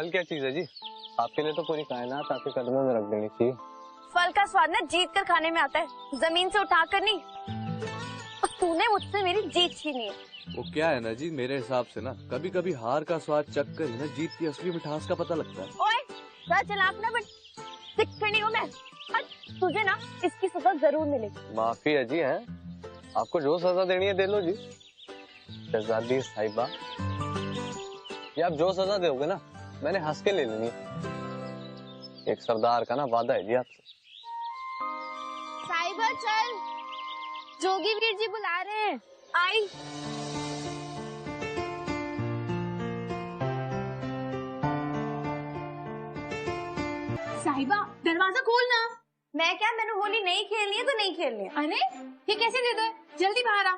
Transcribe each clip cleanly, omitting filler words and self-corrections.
फल क्या चीज है जी? आपके लिए तो पूरी कायनात आपके कदमों में रख देनी चाहिए। फल का स्वाद ना जीत कर खाने में आता है, जमीन से उठा कर नहीं। और तूने मुझसे मेरी जीत छीनी है। वो क्या है ना जी, मेरे हिसाब से ना कभी कभी हार का स्वाद चख कर ही ना जीत की असली मिठास का पता लगता है। ओए सर चलाक ना बट सिख नहीं हूँ मैं। और तुझे ना इसकी सजा जरूर मिलेगी। माफी है जी, है आपको जो सजा देनी है दे लो जी। शहजादी साहिबा, ये आप जो सजा दोगे ना मैंने हंस के ले लेनी है। एक सरदार का ना वादा है जी आपसे। साहिबा चल, जोगी वीर जी बुला रहे हैं। आई। साहिबा दरवाजा खोलना। मैं क्या, मैंने होली नहीं खेलनी है तो नहीं खेलनी है। अरे ये कैसे दे दो, जल्दी बाहर आ।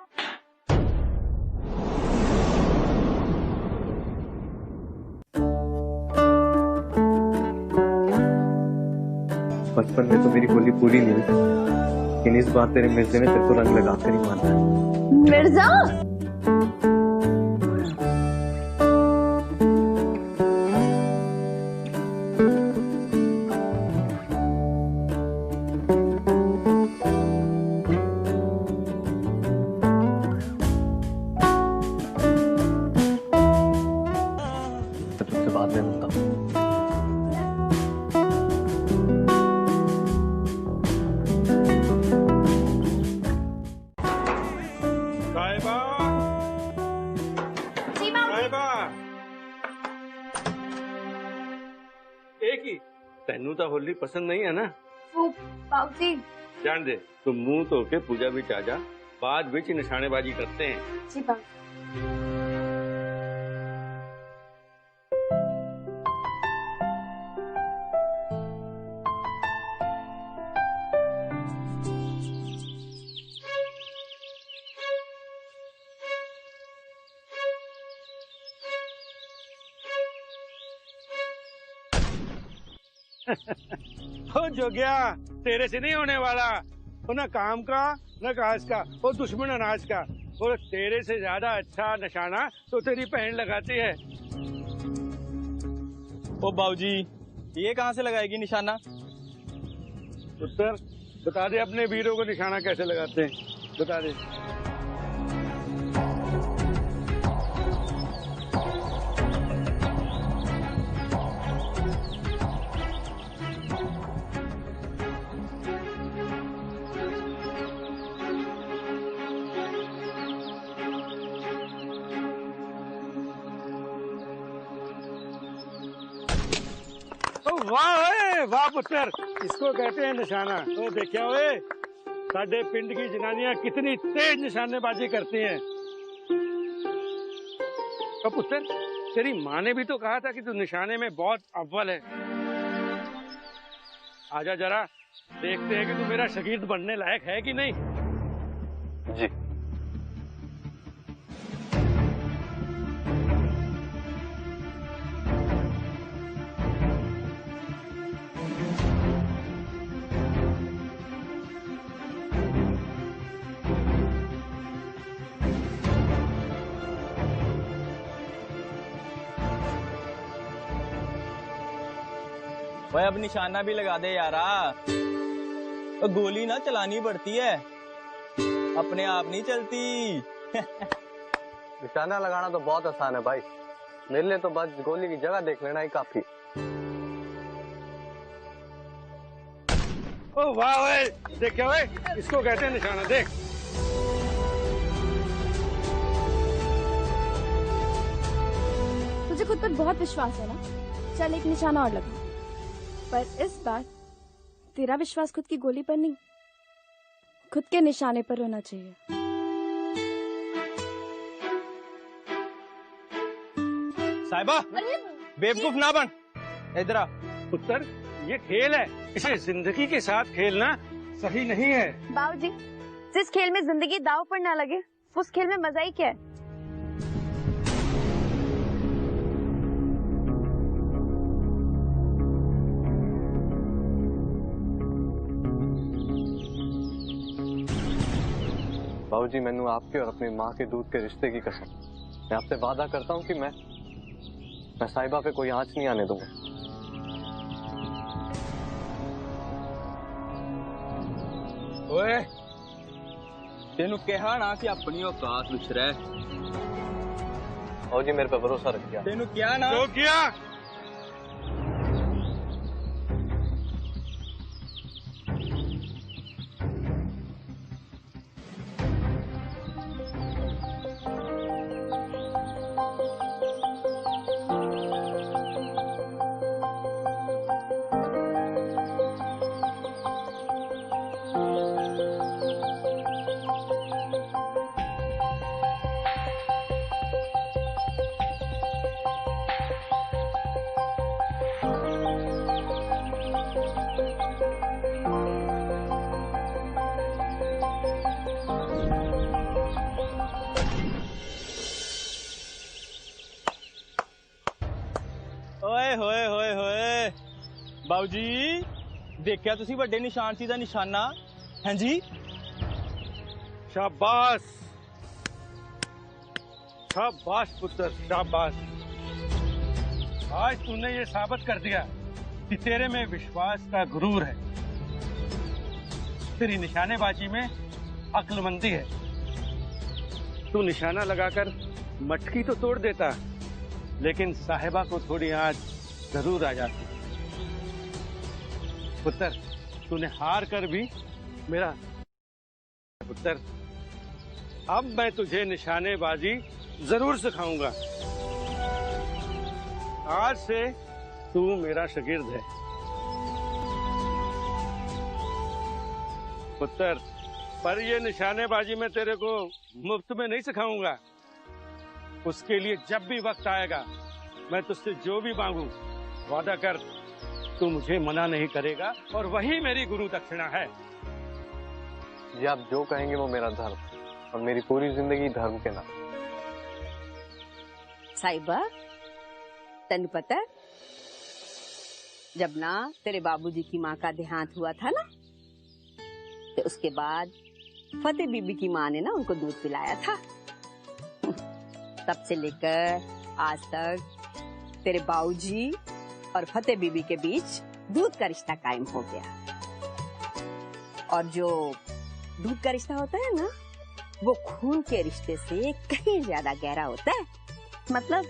बचपन में तो मेरी होली पूरी नहीं हुई, लेकिन इस बार तेरे मिर्जे ने तेरे को रंग लगा कर ही माना है। मिर्जा तुझसे बात में मिलता हूँ। तेनू तो होली पसंद नहीं है ना? बाबूजी जान दे, तू मुंह धो के पूजा भी आ जा, बाद विच निशानेबाजी करते हैं। जी बाबू। हो जो गया, तेरे से नहीं होने वाला। वो न काम का न काज का, वो दुश्मन अनाज का। और तेरे से ज्यादा अच्छा निशाना तो तेरी बहन लगाती है। ओ बाबूजी, ये कहाँ से लगाएगी निशाना? उत्तर बता दे, अपने वीरों को निशाना कैसे लगाते हैं, बता दे। वाह वाह पुत्र, इसको कहते हैं निशाना। तो देखिए ओए, साडे पिंड की जनानियां कितनी तेज निशानेबाजी करती हैं। तो पुत्र, तेरी माँ ने भी तो कहा था कि तू निशाने में बहुत अव्वल है। आजा जरा देखते हैं कि तू मेरा शगीर्द बनने लायक है कि नहीं। जी वह अब निशाना भी लगा दे यारा। तो गोली ना चलानी पड़ती है, अपने आप नहीं चलती। निशाना लगाना तो बहुत आसान है भाई, मेरे लिए तो बस गोली की जगह देख लेना ही काफी। ओ वाह ओए, देखिए ओए, इसको कहते हैं निशाना। देख तुझे खुद पर बहुत विश्वास है ना, चल एक निशाना और लगा। पर इस बार तेरा विश्वास खुद की गोली पर नहीं, खुद के निशाने पर होना चाहिए। साहिबा बेवकूफ ना बन, इधर आ। पुत्र, ये खेल है, इसे जिंदगी के साथ खेलना सही नहीं है। बाबूजी, जिस खेल में जिंदगी दाव पर ना लगे उस खेल में मजा ही क्या है। बाबूजी, मैंने आपके और अपनी माँ के दूध के रिश्ते की कसम, मैं आपसे वादा करता हूँ कि मैं मैं साहिबा पे कोई आंच नहीं आने दूंगा। ओए तेनू कहा ना कि अपनी औकात विच रह। और जी मेरे पे भरोसा रखिए। तेनू क्या ना तो किया ਓਏ ਹੋਏ ਹੋਏ ਹੋਏ ਬਾਊ ਜੀ ਦੇਖਿਆ ਤੁਸੀਂ ਵੱਡੇ ਨਿਸ਼ਾਨ ਸੀ ਦਾ ਨਿਸ਼ਾਨਾ ਹਾਂਜੀ शाबाश शाबाश पुत्र शाबाश। आज तूने ये साबित कर दिया कि तेरे में विश्वास का गुरूर है, तेरी निशानेबाजी में अक्लमंदी है। तू निशाना लगाकर मटकी तो तोड़ देता, लेकिन साहिबा को थोड़ी आंच जरूर आ जाती। पुत्र तूने हार कर भी मेरा पुत्र, अब मैं तुझे निशानेबाजी जरूर सिखाऊंगा। आज से तू मेरा शागिर्द है पुत्र, पर ये निशानेबाजी मैं तेरे को मुफ्त में नहीं सिखाऊंगा। उसके लिए जब भी वक्त आएगा मैं तुझसे जो भी मांगू वादा कर तू मुझे मना नहीं करेगा, और वही मेरी गुरु दक्षिणा है। जी आप जो कहेंगे वो मेरा धर्म, और मेरी पूरी जिंदगी धर्म के नाम। साहिबा तेन पता है जब ना तेरे बाबूजी की माँ का देहांत हुआ था ना, तो उसके बाद फतेह बीबी की माँ ने ना उनको दूध पिलाया था। तब से लेकर आज तक तेरे बाबूजी और फतेह बीबी के बीच दूध का रिश्ता कायम हो गया। और जो दूध का रिश्ता होता है ना, वो खून के रिश्ते से कहीं ज्यादा गहरा होता है। मतलब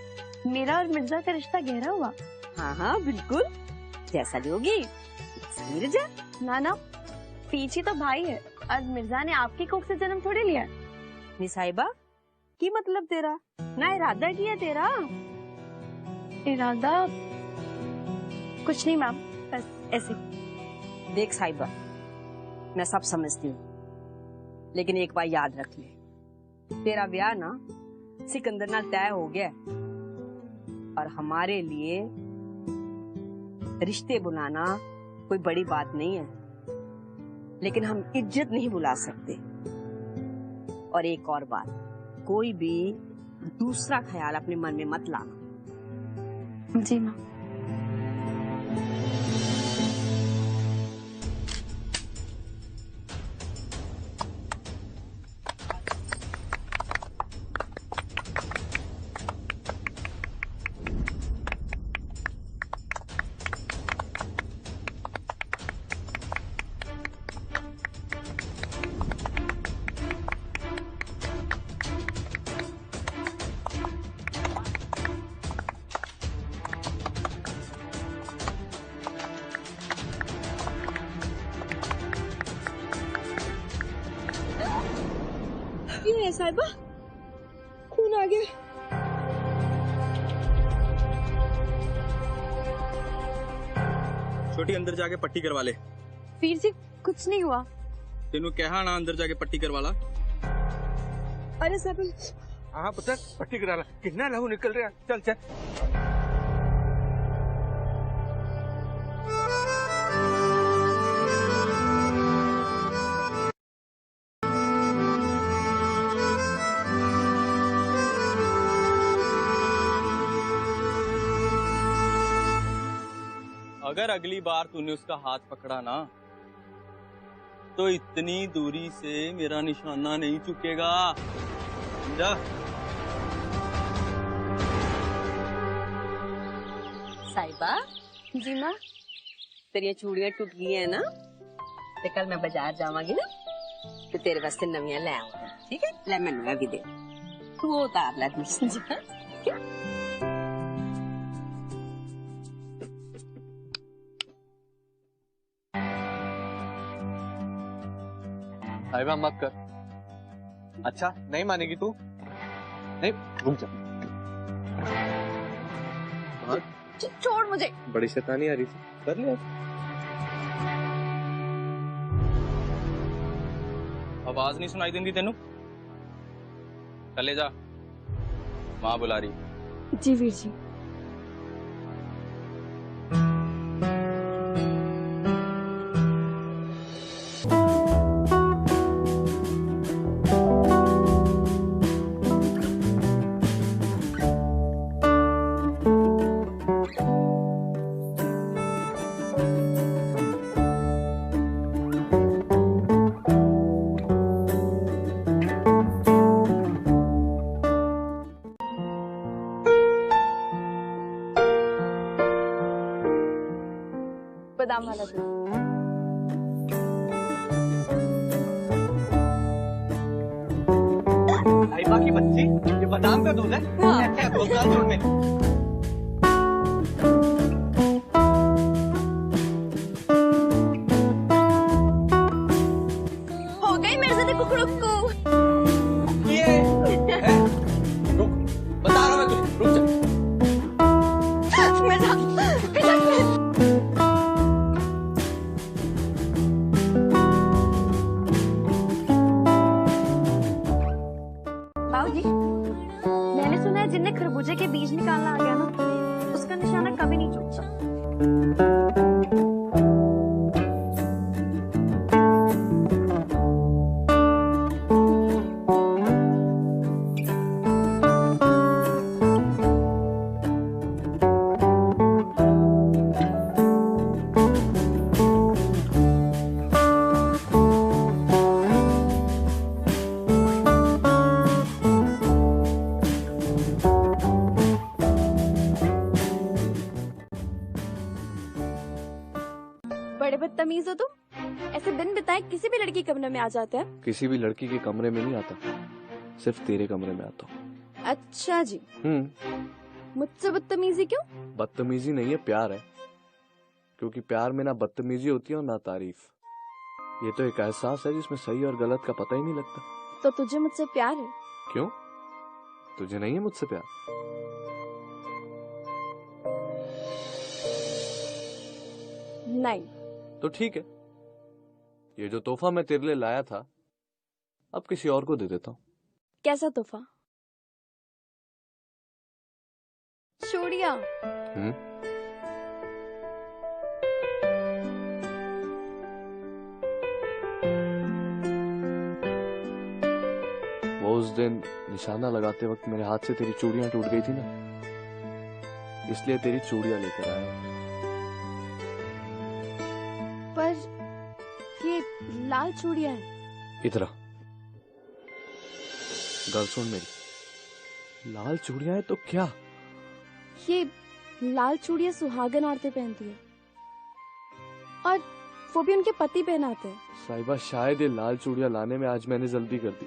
मेरा और मिर्जा का रिश्ता गहरा हुआ? हाँ हाँ बिल्कुल, जैसा लोगी मिर्जा। ना ना, पीछे तो भाई है, और मिर्जा ने आपकी कोख से जन्म थोड़ी लिया। नी साहिबा की मतलब तेरा ना इरादा किया तेरा? इरादा कुछ नहीं मैम, बस ऐसे। देख साहिबा मैं सब समझती हूँ, लेकिन एक बार याद रख ले, तेरा ब्याह ना सिकंदर नाल तय हो गया, और हमारे लिए रिश्ते बुलाना कोई बड़ी बात नहीं है, लेकिन हम इज्जत नहीं बुला सकते। और एक और बात, कोई भी दूसरा ख्याल अपने मन में मत लाना। जी माँ। ये है साहिबा, खून आ गया। छोटी अंदर जाके पट्टी करवा ले। वीर जी कुछ नहीं हुआ। तेनू कहा ना अंदर जाके पट्टी करवा ला। अरे साहब हाँ पुत्र पट्टी करा ला, कितना लहू निकल रहा। चल चल। अगर अगली बार तूने उसका हाथ पकड़ा ना, तो इतनी दूरी से मेरा निशाना नहीं चुकेगा, समझा? साहिबा जी माँ। तेरिया चूड़ियां टूट गई है ना, ते कल मैं बाजार जावांगी ना ते तेरे वास्ते नवियां ले आवांगी, ठीक है? ले मैनू भी दे, तू वो उतार ला दूसरी जी। साहिबा मत कर। अच्छा नहीं मानेगी तू? नहीं, रुक जा। छोड़ मुझे। बड़ी शैतानी आ रही थी, कर लिया। आवाज नहीं सुनाई देती तेनू? चले जा, माँ बुला रही। जी वीर जी। बादाम वाला दूध। साहिबा की बच्ची, ये बादाम का दूध है? हाँ। क्या दूध में? हो गई मेरे से कुकड़ुक्कू। ये रुक, बता रहा मैं तुझे, रुक जा। बाबूजी, मैंने सुना है जिन्हें खरबूजे के बीज निकालना आ गया ना, उसका निशाना कभी नहीं छूटता। बड़े बदतमीज हो तुम, ऐसे दिन बिताए किसी भी लड़की कमरे में आ जाते हैं। किसी भी लड़की के कमरे में नहीं आता, सिर्फ तेरे कमरे में आता हूँ। अच्छा जी। मुझसे बदतमीजी क्यों? बदतमीजी नहीं है, प्यार है। क्योंकि प्यार में ना बदतमीजी होती है और ना तारीफ। ये तो एक एहसास है जिसमें सही और गलत का पता ही नहीं लगता। तो तुझे मुझसे प्यार है? क्यों, तुझे नहीं है मुझसे प्यार? नहीं। तो ठीक है, ये जो तोहफा मैं तेरे लिए लाया था अब किसी और को दे देता हूँ। कैसा तोहफा? चूड़ियां? वो उस दिन निशाना लगाते वक्त मेरे हाथ से तेरी चूड़ियां टूट गई थी ना, इसलिए तेरी चूड़ियां लेकर आया। पर ये लाल चूड़ियां हैं। इधर आ, गल सुन मेरी। लाल चूड़ियां है तो क्या? ये लाल चूड़ियां सुहागन औरतें पहनती है और वो भी उनके पति पहनाते हैं। साहिबा, शायद ये लाल चूड़ियां लाने में आज मैंने जल्दी कर दी,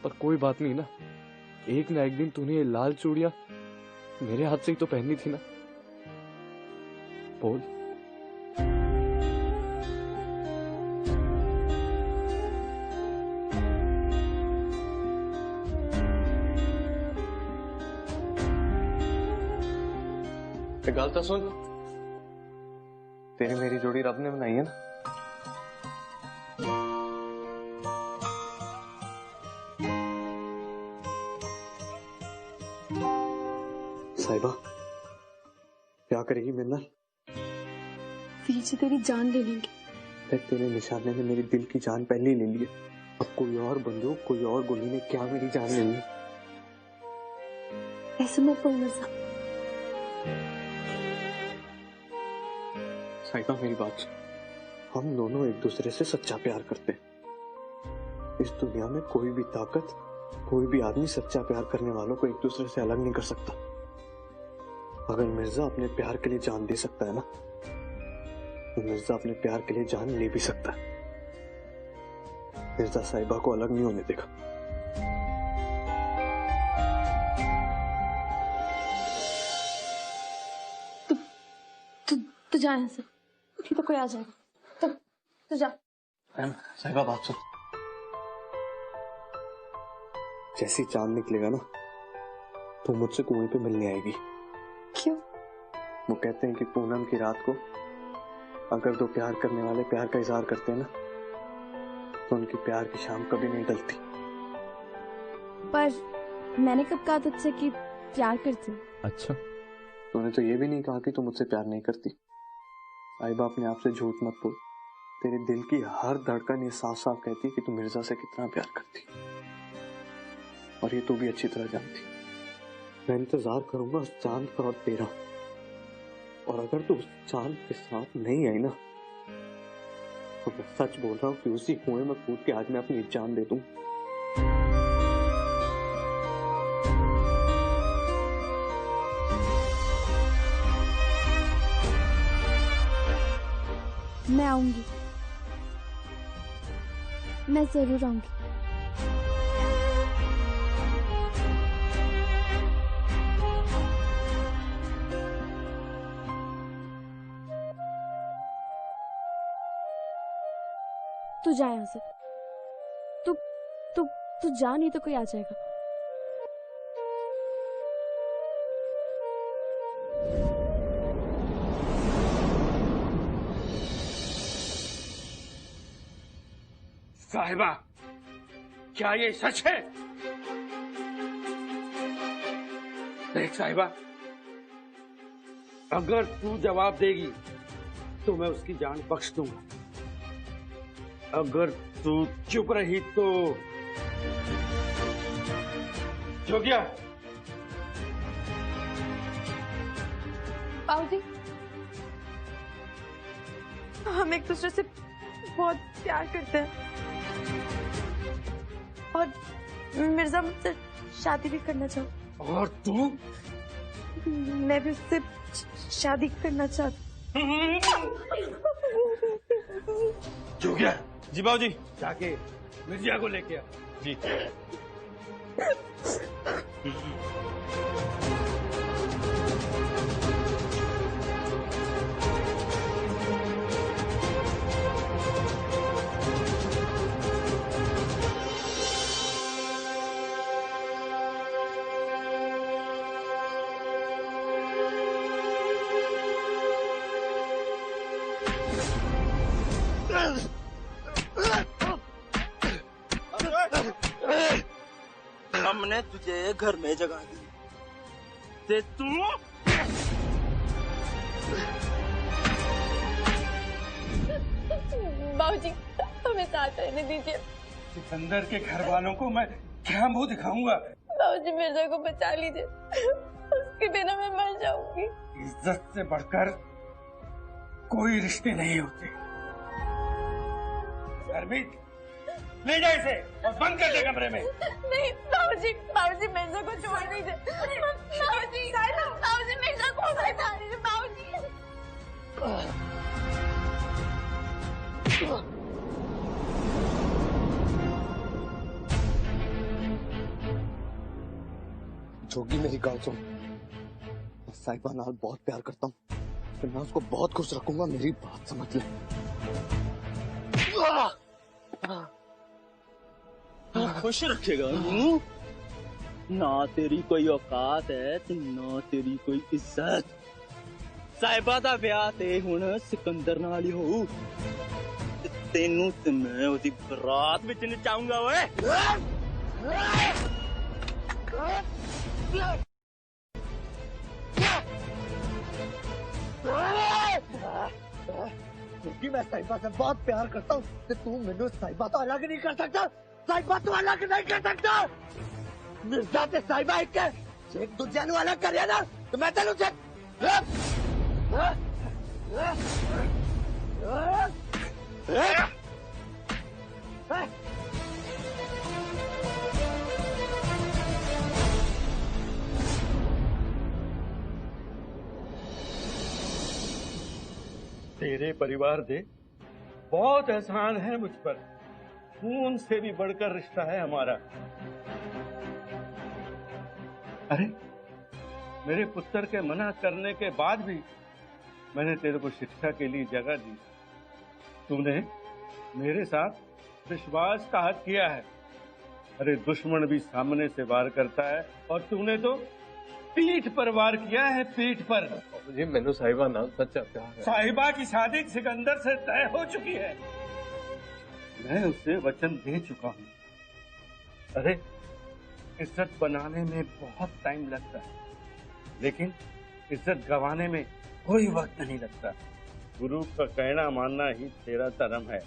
पर कोई बात नहीं ना। एक ना एक दिन तूने ये लाल चूड़ियां मेरे हाथ से ही तो पहननी थी ना। बोल। गल तो सुन, तेरी मेरी जोड़ी रब ने बनाई है ना। साहिबा, क्या करेगी मेरे नाल? वीर जी तेरी जान ले लेंगे। देख, तेरे निशाने ने मेरी दिल की जान पहले ही ले ली है। अब कोई और बंदूक, कोई और गोली ने क्या मेरी जान ले ली? ऐसे मत बोल मिर्जा। साहिबा, मेरी बात सुन। हम दोनों एक दूसरे से सच्चा प्यार करते हैं। इस दुनिया में कोई भी ताकत, कोई भी आदमी सच्चा प्यार करने वालों को एक दूसरे से अलग नहीं कर सकता। अगर मिर्जा अपने प्यार के लिए जान दे सकता है ना, तो मिर्जा अपने प्यार के लिए जान ले भी सकता है। मिर्जा साहिबा को अलग नहीं होने देगा। तू जा यहाँ से, नहीं तो कोई आ जाएगा। तू जा। साहिबा बात सुन, जैसी चांद निकलेगा ना तो मुझसे कुएं पे मिलने आएगी। क्यों? वो कहते हैं कि पूनम की रात को अगर दो प्यार करने वाले प्यार का इजहार करते हैं ना, तो उनकी प्यार की शाम कभी नहीं टलती। पर मैंने कब कहा तुझसे कि प्यार करती हूँ? अच्छा, तूने तो ये भी नहीं कहा कि तू मुझसे प्यार नहीं करती। साहिबा अपने आप से झूठ मत बोल। तेरे दिल की हर धड़कन ये साफ साफ कहती है कि तू मिर्जा से कितना प्यार करती, और ये तू भी अच्छी तरह जानती। मैं इंतजार करूंगा उस चांद का और तेरा, और अगर तू उस चांद के साथ नहीं आई ना, तो मैं सच बोल रहा हूँ कि उसी कुएं में कूद के आज मैं अपनी जान दे दूं। मैं आऊंगी, मैं जरूर आऊंगी। तू जा यहाँ से, तू तू तू जा, नहीं तो कोई आ जाएगा। साहिबा, क्या ये सच है? देख साहिबा, अगर तू जवाब देगी तो मैं उसकी जान बख्श दूंगा। अगर तू चुप रही तो जोगिया। बाबूजी, हम एक दूसरे से बहुत प्यार करते हैं और मिर्जा मुझसे शादी भी करना चाहता। और तू? मैं भी उससे शादी करना चाहती। जोगिया, जी बाबूजी। जाके मिर्जा को लेके आ। जी। हमने तुझे घर में जगा दी ते तू बाबूजी, हमें साथ रहने दीजिए। सिकंदर के घर वालों को मैं क्या मुंह दिखाऊंगा? बाबूजी, मिर्जा को बचा लीजिए, उसके बिना मैं मर जाऊंगी। इज्जत से बढ़कर कोई रिश्ते नहीं होते। हरमीत, ले जा इसे और बंद कर दे कमरे में। नहीं बाबूजी, बाबूजी मिर्जा को छोड़ दीजिए। बाबूजी, बाबूजी मिर्जा को बचा दीजिए। बाबूजी, जोगी मेरी गल सुन, मैं साहिबा नाल बहुत प्यार करता हूँ, तो मैं उसको बहुत खुश रखूंगा। मेरी बात समझ ले। खुश रखेगा ना? तेरी कोई औकात है ते ना तेरी कोई इज्जत। साहिबा दा ब्याह ते हुण सिकंदर नाल ही होऊ। तेनू ते मैं ओदी बरात विच नचाऊंगा। ओए क्योंकि मैं साहिबा से बहुत प्यार करता हूँ, तो तू मैनू साहिबा तो अलग नहीं कर सकता। साहिबा तो अलग नहीं कर सकता। मिर्जा ते साहिबा एक है, एक दूजे नू अलग करिया ना तो मैं तेनू तेरे परिवार दे बहुत एहसान है मुझ पर। खून से भी बढ़कर रिश्ता है हमारा। अरे मेरे पुत्र के मना करने के बाद भी मैंने तेरे को शिक्षा के लिए जगह दी। तूने मेरे साथ विश्वासघात किया है। अरे दुश्मन भी सामने से वार करता है और तूने तो पीठ पर वार किया है, पीठ पर। जी मैनू साहिबा नाल सच्चा प्यार है। साहिबा की शादी सिकंदर से तय हो चुकी है। मैं उसे वचन दे चुका हूँ। अरे इज्जत बनाने में बहुत टाइम लगता है, लेकिन इज्जत गंवाने में कोई वक्त नहीं लगता। गुरु का कहना मानना ही तेरा धर्म है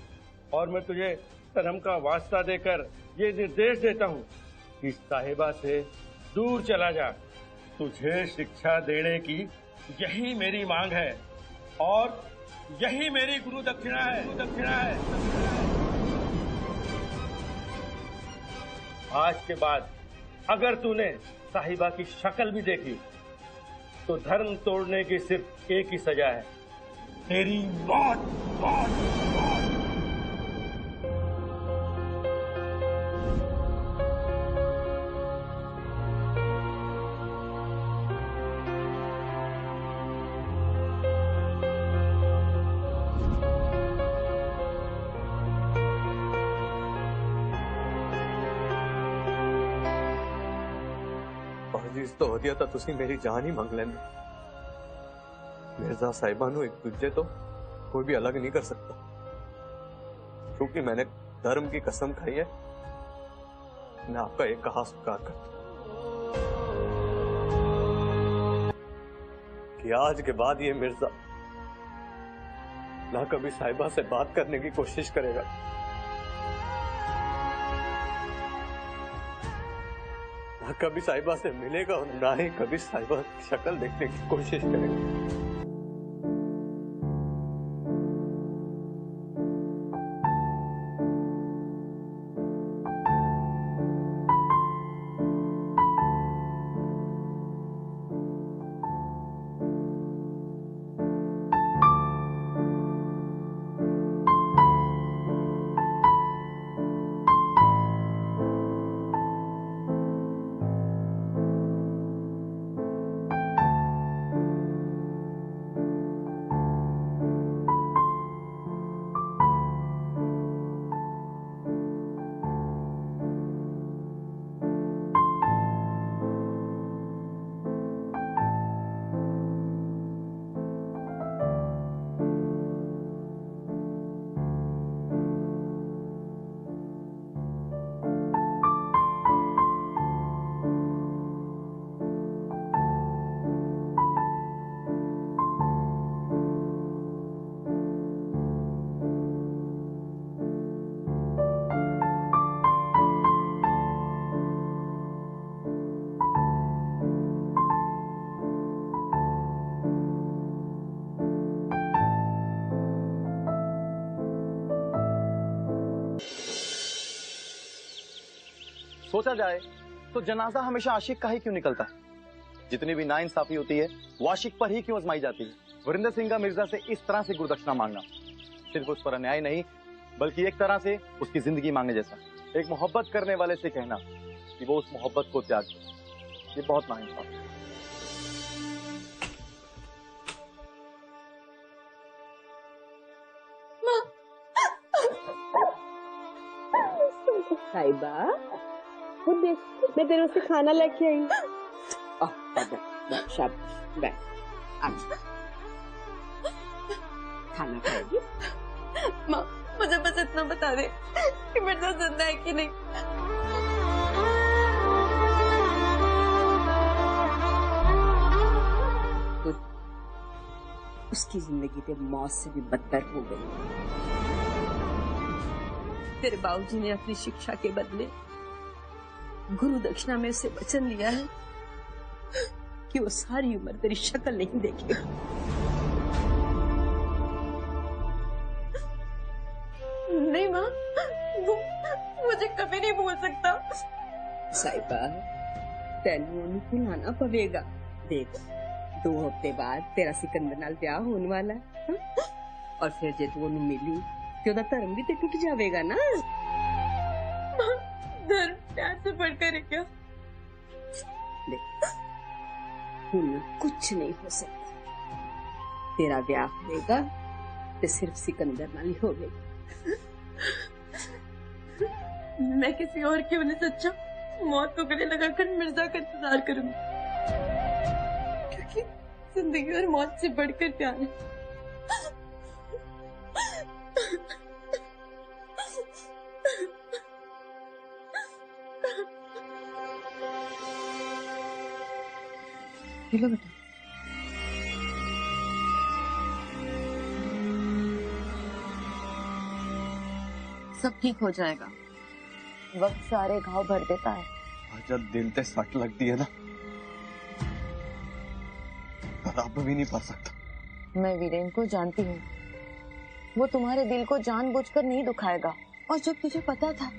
और मैं तुझे धर्म का वास्ता देकर ये निर्देश देता हूँ कि साहिबा से दूर चला जा। तुझे शिक्षा देने की यही मेरी मांग है और यही मेरी गुरु दक्षिणा है। आज के बाद अगर तूने साहिबा की शक्ल भी देखी तो धर्म तोड़ने की सिर्फ एक ही सजा है, तेरी मौत। अजीज तो वधिया था तुसी मेरी जान ही मंग लेंदे। मिर्जा साहिबा नू एक दूजे तो कोई भी अलग नहीं कर सकता, क्योंकि मैंने धर्म की कसम खाई है। मैं आपका एक कहा स्वीकार करता कि आज के बाद ये मिर्जा ना कभी साहिबा से बात करने की कोशिश करेगा, ना कभी साहिबा से मिलेगा और ना ही कभी साहिबा की शक्ल देखने की कोशिश करेगा। सोचा जाए तो जनाजा हमेशा आशिक का ही क्यों निकलता है? जितनी भी नाइंसाफी होती है वो आशिक पर ही क्यों आजमाई जाती है? वरिंदर सिंह का मिर्जा से इस तरह से गुरदक्षिणा मांगना सिर्फ उस पर अन्याय नहीं, बल्कि एक तरह से उसकी जिंदगी मांगने जैसा। एक मोहब्बत करने वाले से कहना कि वो उस मोहब्बत को त्याग दे, ये बहुत नाइंसाफ है। साहिबा मैं तेरे से खाना लेके आई। शाबाश बैठ, खाना खाएगी? माँ मुझे बस इतना बता दे कि मिर्जा जिंदा है कि नहीं। उसकी जिंदगी तो मौत से भी बदतर हो गई। तेरे बाबूजी ने अपनी शिक्षा के बदले गुरु दक्षिणा में से वचन लिया है कि वो सारी उम्र तेरी शक्ल नहीं देखेगा। नहीं माँ, वो मुझे कभी नहीं भूल सकता। साहिबा तेनू ओनू भुलाना पवेगा। देख 2 हफ्ते बाद तेरा सिकंदर नाल ब्याह होने वाला है। और फिर जे तू ओनू मिली ते ओदा धर्म भी ते टूट जाएगा ना। धर्म प्यार से बढ़कर है क्या? देख हुन कुछ नहीं हो सकता। तेरा ब्याह होगा ते सिर्फ सिकंदर नाल ही होगा। मैं किसी और की होने से अच्छा मौत को गले लगाकर मिर्जा का इंतजार करूंगी, क्योंकि जिंदगी और मौत से बढ़कर प्यार है। हेलो बेटा। सब ठीक हो जाएगा, वक्त सारे घाव भर देता है। जब दिल पे सट लगती है ना, रब भी नहीं पा सकता। मैं वीरेन को जानती हूँ, वो तुम्हारे दिल को जानबूझकर नहीं दुखाएगा। और जब तुझे पता था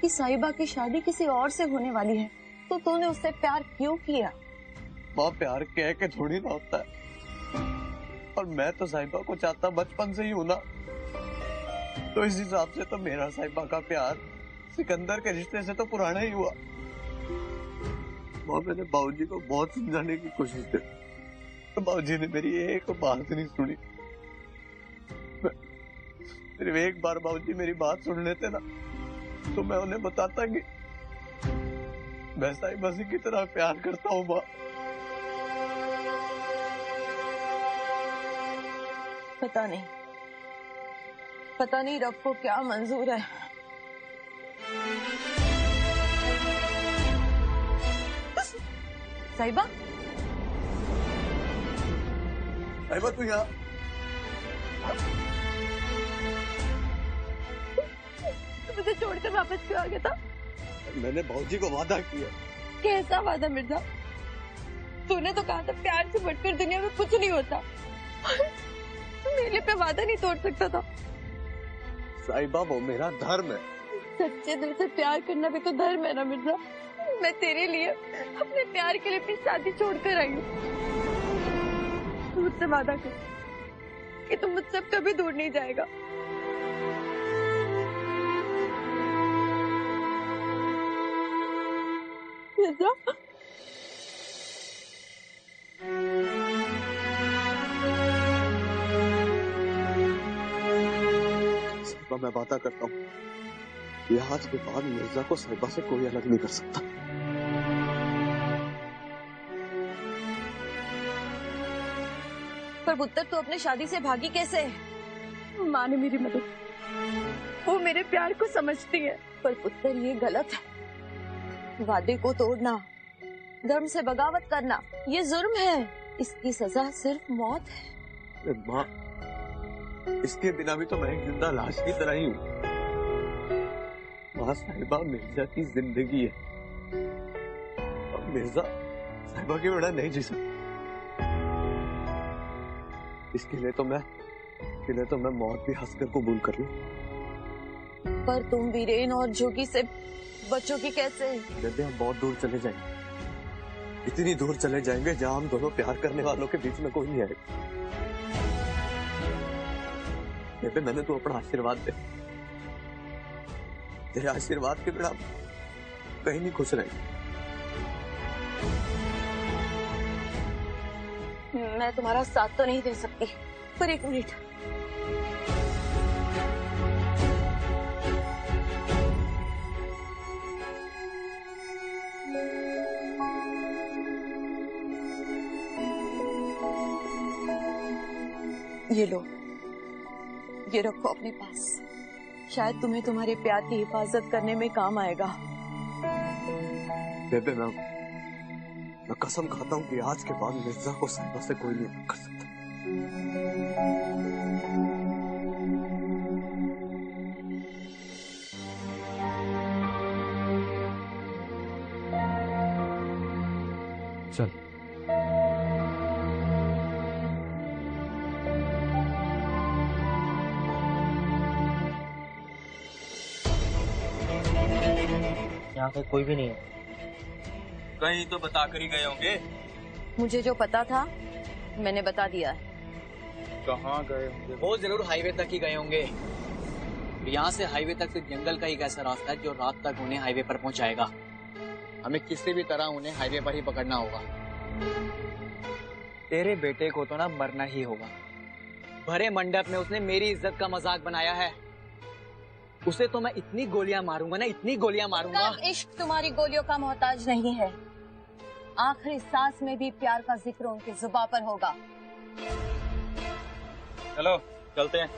कि साहिबा की शादी किसी और से होने वाली है, तो तूने उससे प्यार क्यों किया? माँ, प्यार कह के थोड़ी ना होता है। और मैं तो साहिबा को चाहता बचपन से ही हूं ना, तो इस हिसाब से तो मेरा साहिबा का प्यार सिकंदर के रिश्ते से तो पुराना ही हुआ। माँ, मैंने बाबूजी को बहुत समझाने की कोशिश की, तो बाबूजी ने मेरी एक बात नहीं सुनी। सिर्फ एक बार बाबूजी मेरी बात सुन लेते ना, तो मैं उन्हें बताता कि मैं साहिबा से कितना प्यार करता हूँ। माँ, पता नहीं रब को क्या मंजूर है। साहिबा, साहिबा तू यहाँ? मुझे छोड़कर वापस क्यों आ गया था? मैंने बाबूजी को वादा किया। कैसा वादा मिर्जा? तूने तो कहा था प्यार से बढ़कर दुनिया में कुछ नहीं होता। मेरे पे वादा नहीं तोड़ सकता था। साहिबा, वो मेरा धर्म है। सच्चे दिल से प्यार करना भी तो धर्म है ना मिर्जा। मैं तेरे लिए अपने प्यार के लिए अपनी शादी छोड़कर आई हूँ। मुझसे वादा कर कि तुम मुझसे कभी दूर नहीं जाएगा। मिर्जा, मैं वादा करता हूँ कि आज के बाद मिर्जा को साहिबा से कोई अलग नहीं कर सकता। पर पुत्र, तू अपने शादी से भागी कैसे? माँ ने मेरी मदद, वो मेरे प्यार को समझती है। पर पुत्र, ये गलत है। वादे को तोड़ना, धर्म से बगावत करना, ये जुर्म है। इसकी सजा सिर्फ मौत है। माँ, इसके बिना भी तो मैं एक जिंदा लाश की तरह ही हूँ। माँ, साहिबा मिर्जा की जिंदगी है, और मिर्जा साहिबा के बिना नहीं जी सकता। इसके लिए तो मैं मौत भी हंसकर कबूल कर लूं। पर तुम वीरेन और जोगी से बचोगी कैसे? बेबे, हम बहुत दूर चले जाएंगे, इतनी दूर चले जाएंगे जहां हम दोनों प्यार करने वालों के बीच में कोई नहीं आएगा। बेबे, मैंने तो अपना आशीर्वाद दे, तेरे आशीर्वाद के बिना कहीं नहीं खुश रहेगी। मैं तुम्हारा साथ तो नहीं दे सकती, पर एक मिनट। ये लो, ये रखो अपने पास, शायद तुम्हें तुम्हारे प्यार की हिफाजत करने में काम आएगा। बेबे, मैं कसम खाता हूँ कि आज के बाद मिर्जा को साहिबा से कोई नहीं कर सकता। चल। यहाँ पे कोई भी नहीं है। कहीं तो बता कर ही गए होंगे। मुझे जो पता था मैंने बता दिया है। कहाँ गए होंगे? वो जरूर हाईवे तक ही गए होंगे। यहाँ से हाईवे तक सिर्फ जंगल का ही एक ऐसा रास्ता है जो रात तक उन्हें हाईवे पर पहुँचाएगा। हमें किसी भी तरह उन्हें हाईवे पर ही पकड़ना होगा। तेरे बेटे को तो ना मरना ही होगा। भरे मंडप में उसने मेरी इज्जत का मजाक बनाया है। उसे तो मैं इतनी गोलियां मारूंगा ना, इतनी गोलियां मारूंगा। इश्क तुम्हारी गोलियों का मोहताज नहीं है। आखिरी सांस में भी प्यार का जिक्र उनकी जुबां पर होगा। चलो चलते हैं।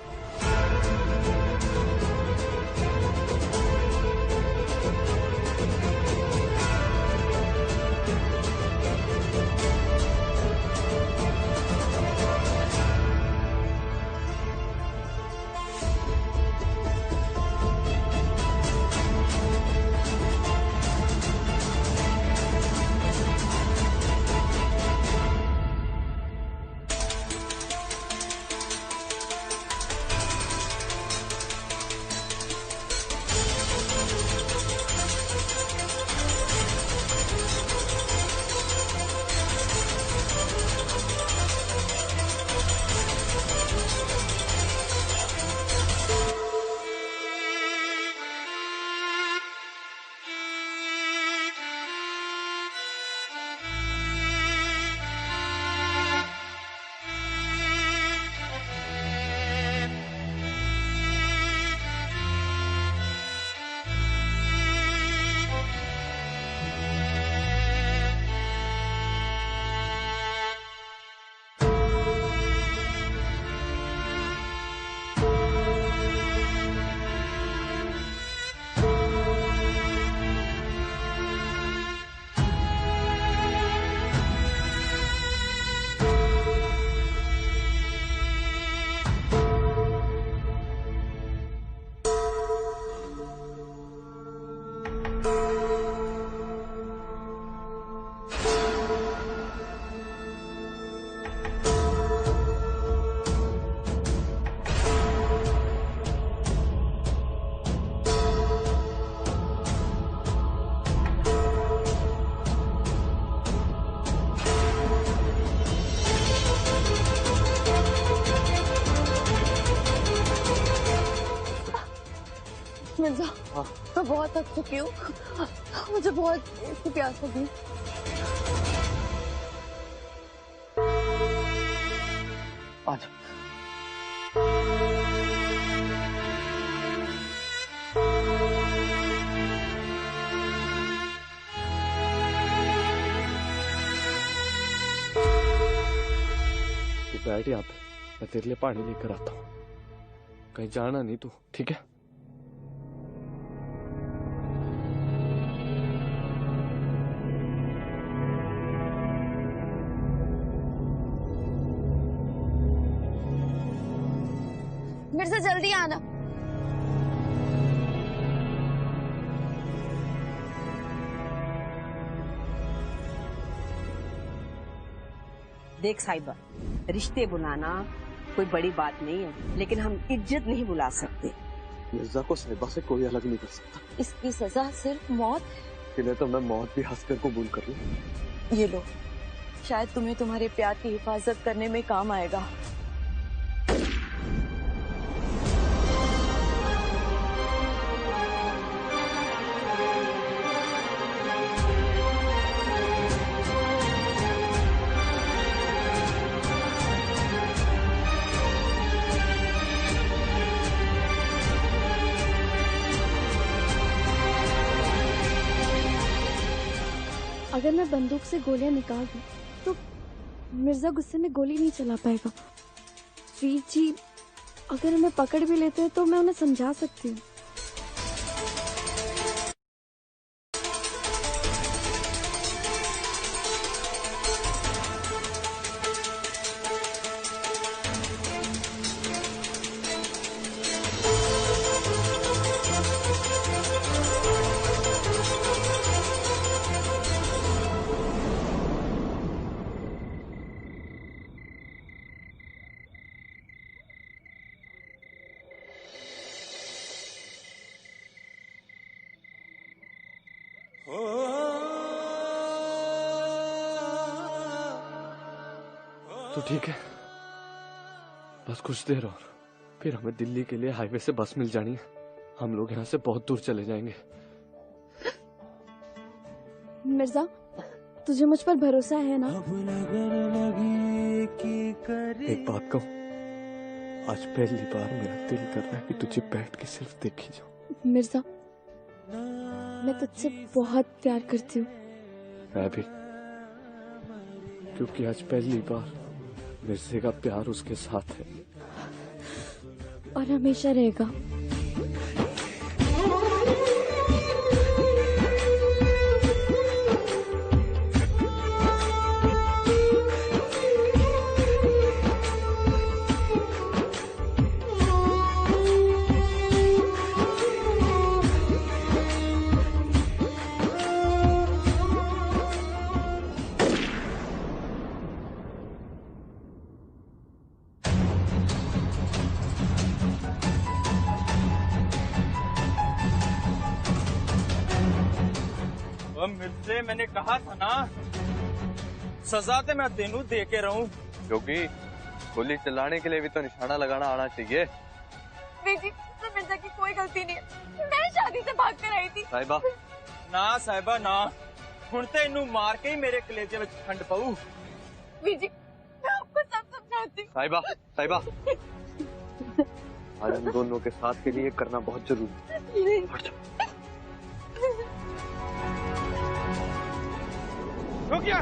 मिर्जा, मैं बहुत थक चुकी हूँ। मुझे बहुत प्यास लगी। आज तू बैठ यहाँ पे, मैं तेरे लिए पानी लेकर आता हूँ। कहीं जाना नहीं तू, ठीक है? मिर्जा जल्दी आना। देख साहिबा, रिश्ते बुलाना कोई बड़ी बात नहीं है, लेकिन हम इज्जत नहीं बुला सकते। मिर्जा को साहिबा से कोई अलग नहीं कर सकता। इसकी सजा सिर्फ मौत है। इन्हें तो मैं मौत भी हंसकर कबूल कर लूं। ये लो, शायद तुम्हें तुम्हारे प्यार की हिफाजत करने में काम आएगा। अगर मैं बंदूक से गोलियां निकाल दूं तो मिर्जा गुस्से में गोली नहीं चला पाएगा। वीर जी अगर हमें पकड़ भी लेते हैं तो मैं उन्हें समझा सकती हूँ। तो ठीक है, बस कुछ देर और, फिर हमें दिल्ली के लिए हाईवे से बस मिल जानी है। हम लोग यहाँ से बहुत दूर चले जाएंगे। मिर्जा, तुझे मुझ पर भरोसा है ना? एक बात कहूँ, आज पहली बार मेरा दिल कर रहा है कि तुझे बैठ के सिर्फ देखी जाऊं। मिर्जा, मैं तुझसे बहुत प्यार करती हूँ। मैं भी, क्योंकि आज पहली बार मिर्जे का प्यार उसके साथ है और हमेशा रहेगा। मिर्जे, मैंने कहा था ना, सजा तो मैं तेनू दे के रहूं। क्योंकि गोली चलाने के लिए भी तो निशाना लगाना आना चाहिए। जी, तो मिर्जा की कोई गलती नहीं है। मैं शादी से भाग कर आई थी। साहिबा, ना साहिबा ना, हुण ते इनू मार के ही मेरे कलेजे विच ठंड पऊ। जी, मैं आपको सब समझाती हूँ। साहिबा, साहिबा, आज हम दोनों के साथ के लिए करना बहुत जरूरी है। हट जाओ। रुक जा।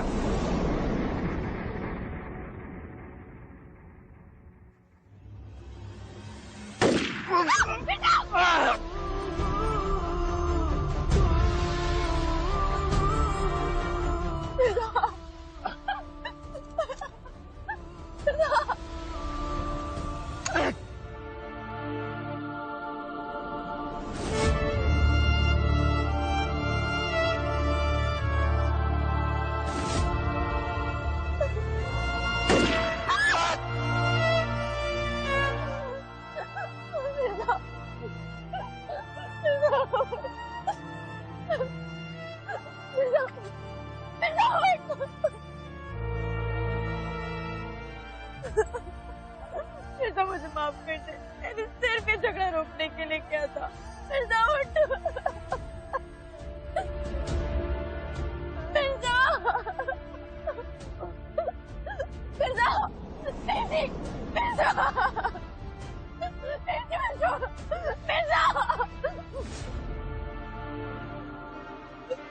मिर्जा, मुझे माफ कर दे। मैंने सिर्फ ये झगड़ा रोकने के लिए किया था। मिर्जा, उठ। मिर्जा, मिर्जा, नहीं, मिर्जा, मिर्जा।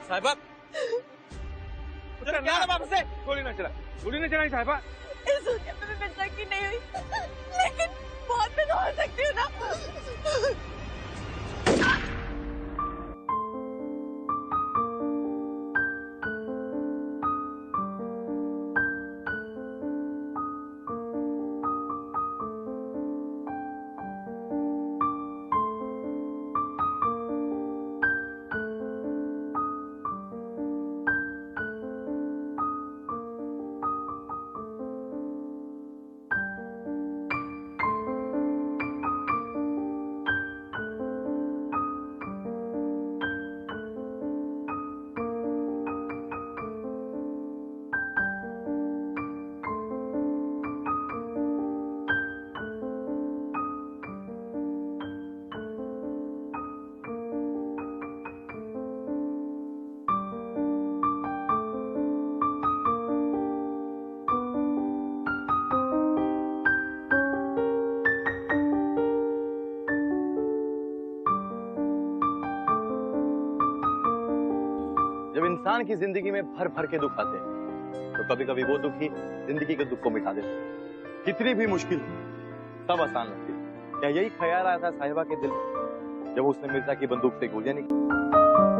साहिबा, उधर ना वापस से। गोली ना चलाई साहिबा। इस वक्त में मिर्जा की नहीं हुई, लेकिन बहुत में तो हो सकती हूँ ना। जब इंसान की जिंदगी में भर भर के दुख आते हैं तो कभी कभी वो दुख ही जिंदगी के दुख को मिटा देते हैं। कितनी भी मुश्किल हो, सब आसान लगती है। क्या यही ख्याल आया था साहिबा के दिल में जब उसने मिर्जा की बंदूक से गोलियां निकाली?